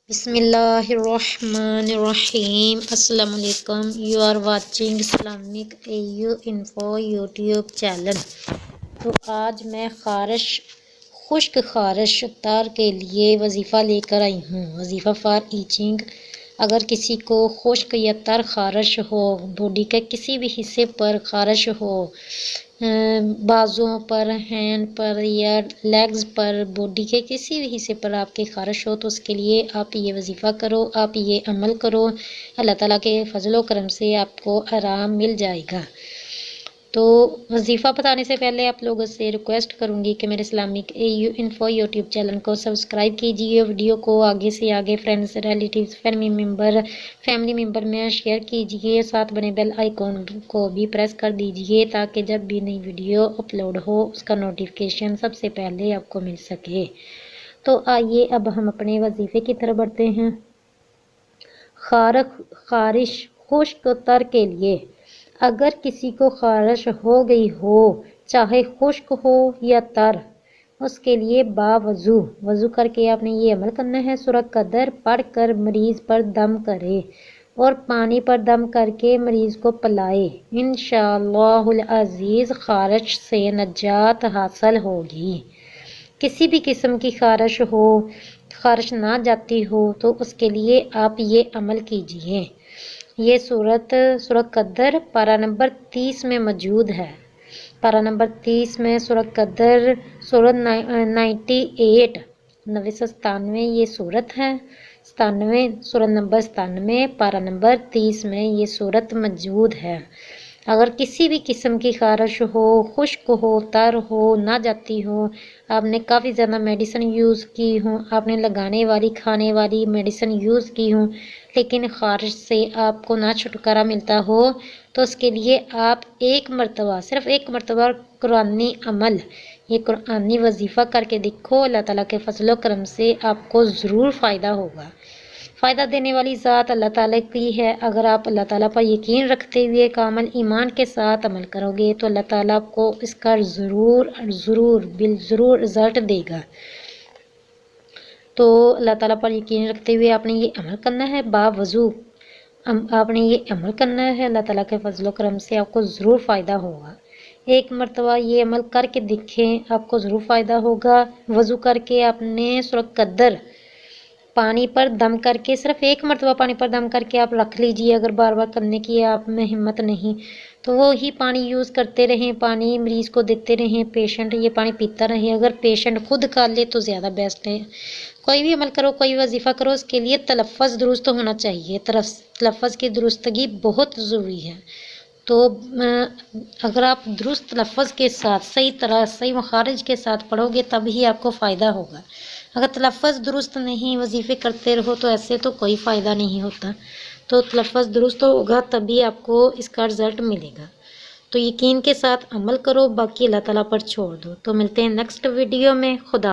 بسم اللہ الرحمن الرحیم۔ السلام علیکم، you are watching Islamic A U info YouTube channel. تو آج میں خشک خارش تار کے لیے وظیفہ لے کر آئی ہوں، وظیفہ فار ایچنگ۔ اگر کسی کو خشک یا تر خارش ہو، باڈی کے کسی بھی حصے پر خارش ہو، بازوؤں پر، ہینڈ پر یا لیگز پر، باڈی کے کسی بھی حصے پر آپ کے خارش ہو، تو اس کے لیے آپ یہ وظیفہ کرو، آپ یہ عمل کرو، اللہ تعالیٰ کے فضل و کرم سے آپ کو آرام مل جائے گا۔ تو وظیفہ بتانے سے پہلے آپ لوگوں سے ریکویسٹ کروں گی کہ میرے Islamic A U info YouTube channel کو سبسکرائب کیجیے، ویڈیو کو آگے سے آگے فرینڈس، ریلیٹیوز، فیملی ممبر میں شیئر کیجیے، ساتھ بنے بیل آئیکن کو بھی پریس کر دیجیے تاکہ جب بھی نئی ویڈیو اپلوڈ ہو اس کا نوٹیفیکیشن سب سے پہلے آپ کو مل سکے۔ تو آئیے اب ہم اپنے وظیفے کی طرف بڑھتے ہیں۔ خارش خشک تر کے لیے، اگر کسی کو خارش ہو گئی ہو، چاہے خشک ہو یا تر، اس کے لیے وضو کر کے آپ نے یہ عمل کرنا ہے۔ سورہ قدر پڑھ کر مریض پر دم کرے اور پانی پر دم کر کے مریض کو پلائے، انشاءاللہ العزیز خارش سے نجات حاصل ہوگی۔ کسی بھی قسم کی خارش نہ جاتی ہو تو اس کے لیے آپ یہ عمل کیجئے۔ یہ سورہ قدر پارہ نمبر 30 میں موجود ہے۔ پارہ نمبر 30 میں سورہ قدر، سورہ 97 یہ سورت ہے، سورہ نمبر 97 پارہ نمبر 30 میں یہ سورت موجود ہے۔ اگر کسی بھی قسم کی خارش ہو، خشک ہو، تر ہو، نہ جاتی ہو، آپ نے کافی زیادہ میڈیسن یوز کی ہوں، آپ نے لگانے والی کھانے والی میڈیسن یوز کی ہوں، لیکن خارش سے آپ کو نہ چھٹکارا ملتا ہو، تو اس کے لیے آپ صرف ایک مرتبہ قرآنی عمل، یہ قرآنی وظیفہ کر کے دیکھو، اللہ تعالیٰ کے فضل و کرم سے آپ کو ضرور فائدہ ہوگا۔ فائدہ دینے والی ذات اللہ تعالیٰ کی ہے۔ اگر آپ اللہ تعالیٰ پر یقین رکھتے ہوئے کامل ایمان کے ساتھ عمل کرو گے تو اللہ تعالیٰ آپ کو اس کا ضرور رزلٹ دے گا۔ تو اللہ تعالیٰ پر یقین رکھتے ہوئے آپ نے یہ عمل کرنا ہے، باوضو آپ نے یہ عمل کرنا ہے، اللہ تعالیٰ کے فضل و کرم سے آپ کو ضرور فائدہ ہوگا۔ ایک مرتبہ یہ عمل کر کے دیکھیں، آپ کو ضرور فائدہ ہوگا۔ وضو کر کے آپ نے سورہ قدر پانی پر دم کر کے، صرف ایک مرتبہ پانی پر دم کر کے آپ رکھ لیجئے۔ اگر بار بار کرنے کی آپ میں ہمت نہیں تو وہی پانی یوز کرتے رہیں، پانی مریض کو دیتے رہیں، پیشنٹ یہ پانی پیتا رہے۔ اگر پیشنٹ خود کر لے تو زیادہ بیسٹ ہے۔ کوئی بھی عمل کرو، کوئی وظیفہ کرو، اس کے لیے تلفظ درست ہونا چاہیے، تلفظ کی درستگی بہت ضروری ہے۔ تو اگر آپ درست تلفظ کے ساتھ صحیح مخارج کے ساتھ پڑھو گے تب ہی آپ کو فائدہ ہوگا۔ اگر تلفظ درست نہیں، وظیفے کرتے رہو تو ایسے تو کوئی فائدہ نہیں ہوتا۔ تو تلفظ درست ہوگا تبھی آپ کو اس کا رزلٹ ملے گا۔ تو یقین کے ساتھ عمل کرو، باقی اللہ تعالیٰ پر چھوڑ دو۔ تو ملتے ہیں نیکسٹ ویڈیو میں۔ خدا